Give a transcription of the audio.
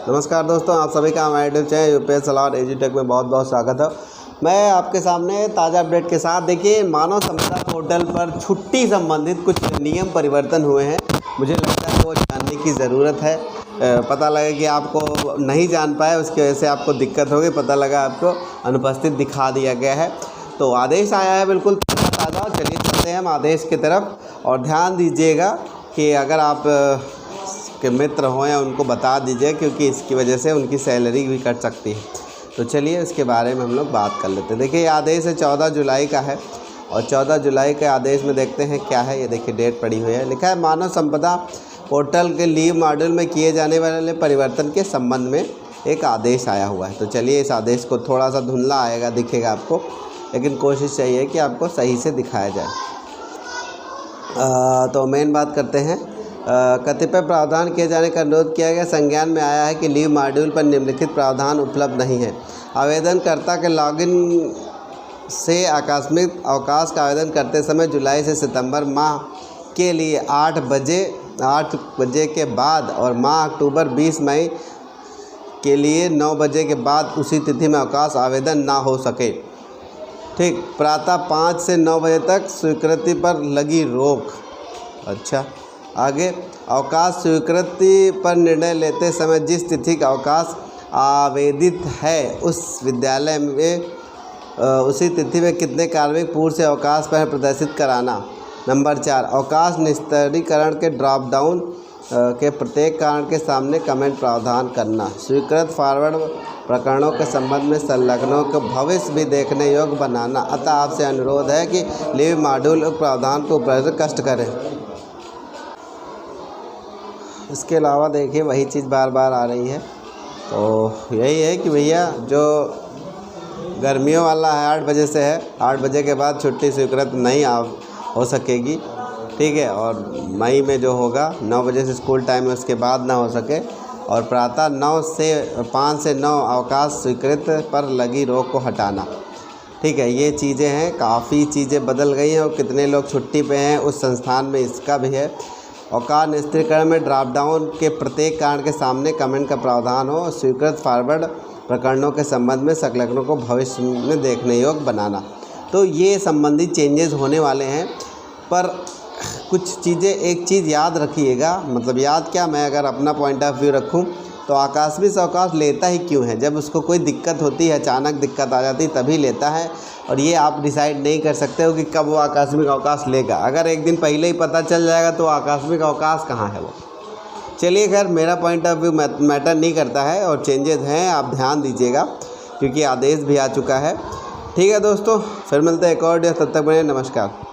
नमस्कार दोस्तों, आप सभी का हमारे यूट्यूब चैनल यूपीएस सलाह और एजुटेक में बहुत बहुत स्वागत है। मैं आपके सामने ताज़ा अपडेट के साथ देखिए मानव संपदा पोर्टल पर छुट्टी संबंधित कुछ नियम परिवर्तन हुए हैं। मुझे लगता है वो जानने की ज़रूरत है। पता लगा कि आपको नहीं जान पाए, उसकी वजह से आपको दिक्कत होगी। पता लगा आपको अनुपस्थित दिखा दिया गया है। तो आदेश आया है बिल्कुल ताज़ा। चलिए चलते हैं हम आदेश की तरफ और ध्यान दीजिएगा कि अगर आप के मित्र हों या उनको बता दीजिए, क्योंकि इसकी वजह से उनकी सैलरी भी कट सकती है। तो चलिए इसके बारे में हम लोग बात कर लेते हैं। देखिए ये आदेश है 14 जुलाई का है और 14 जुलाई के आदेश में देखते हैं क्या है। ये देखिए डेट पड़ी हुई है, लिखा है मानव संपदा पोर्टल के लीव मॉड्यूल में किए जाने वाले परिवर्तन के संबंध में एक आदेश आया हुआ है। तो चलिए इस आदेश को थोड़ा सा धुंधला आएगा, दिखेगा आपको, लेकिन कोशिश चाहिए कि आपको सही से दिखाया जाए। तो मेन बात करते हैं। कतिपय प्रावधान किए जाने का अनुरोध किया गया। संज्ञान में आया है कि लीव मॉड्यूल पर निम्नलिखित प्रावधान उपलब्ध नहीं है। आवेदनकर्ता के लॉगिन से आकस्मिक अवकाश का आवेदन करते समय जुलाई से सितंबर माह के लिए 8 बजे के बाद और माह अक्टूबर 20 मई के लिए 9 बजे के बाद उसी तिथि में अवकाश आवेदन ना हो सके। ठीक, प्रातः 5 से 9 बजे तक स्वीकृति पर लगी रोक। अच्छा, आगे अवकाश स्वीकृति पर निर्णय लेते समय जिस तिथि का अवकाश आवेदित है उस विद्यालय में उसी तिथि में कितने कार्मिक पूर्व से अवकाश पर प्रदर्शित कराना। नंबर 4, अवकाश निस्तारीकरण के ड्रॉप डाउन के प्रत्येक कारण के सामने कमेंट प्रावधान करना। स्वीकृत फॉरवर्ड प्रकरणों के संबंध में संलग्नों को भविष्य भी देखने योग्य बनाना। अतः आपसे अनुरोध है कि लीव मॉड्यूल प्रावधान को ऊपर कष्ट करें। इसके अलावा देखिए वही चीज़ बार बार आ रही है। तो यही है कि भैया जो गर्मियों वाला है 8 बजे से है, 8 बजे के बाद छुट्टी स्वीकृत नहीं हो सकेगी। ठीक है, और मई में जो होगा 9 बजे से स्कूल टाइम है, उसके बाद ना हो सके। और प्रातः 5 से 9 अवकाश स्वीकृत पर लगी रोक को हटाना। ठीक है, ये चीज़ें हैं, काफ़ी चीज़ें बदल गई हैं और कितने लोग छुट्टी पे हैं उस संस्थान में इसका भी है। अवकाश निस्तारीकरण में ड्रॉप डाउन के प्रत्येक कारण के सामने कमेंट का प्रावधान हो। स्वीकृत फॉरवर्ड प्रकरणों के संबंध में संलग्नों को भविष्य में देखने योग्य बनाना। तो ये संबंधित चेंजेस होने वाले हैं, पर कुछ चीज़ें, एक चीज़ याद रखिएगा। मतलब याद क्या, मैं अगर अपना पॉइंट ऑफ व्यू रखूं तो आकस्मिक अवकाश लेता ही क्यों है? जब उसको कोई दिक्कत होती है, अचानक दिक्कत आ जाती तभी लेता है। और ये आप डिसाइड नहीं कर सकते हो कि कब वो आकस्मिक अवकाश लेगा। अगर एक दिन पहले ही पता चल जाएगा तो आकस्मिक अवकाश कहाँ है वो। चलिए खैर, मेरा पॉइंट ऑफ व्यू मैटर नहीं करता है और चेंजेस हैं, आप ध्यान दीजिएगा क्योंकि आदेश भी आ चुका है। ठीक है दोस्तों, फिर मिलते हैं एक और, तब तक बने, नमस्कार।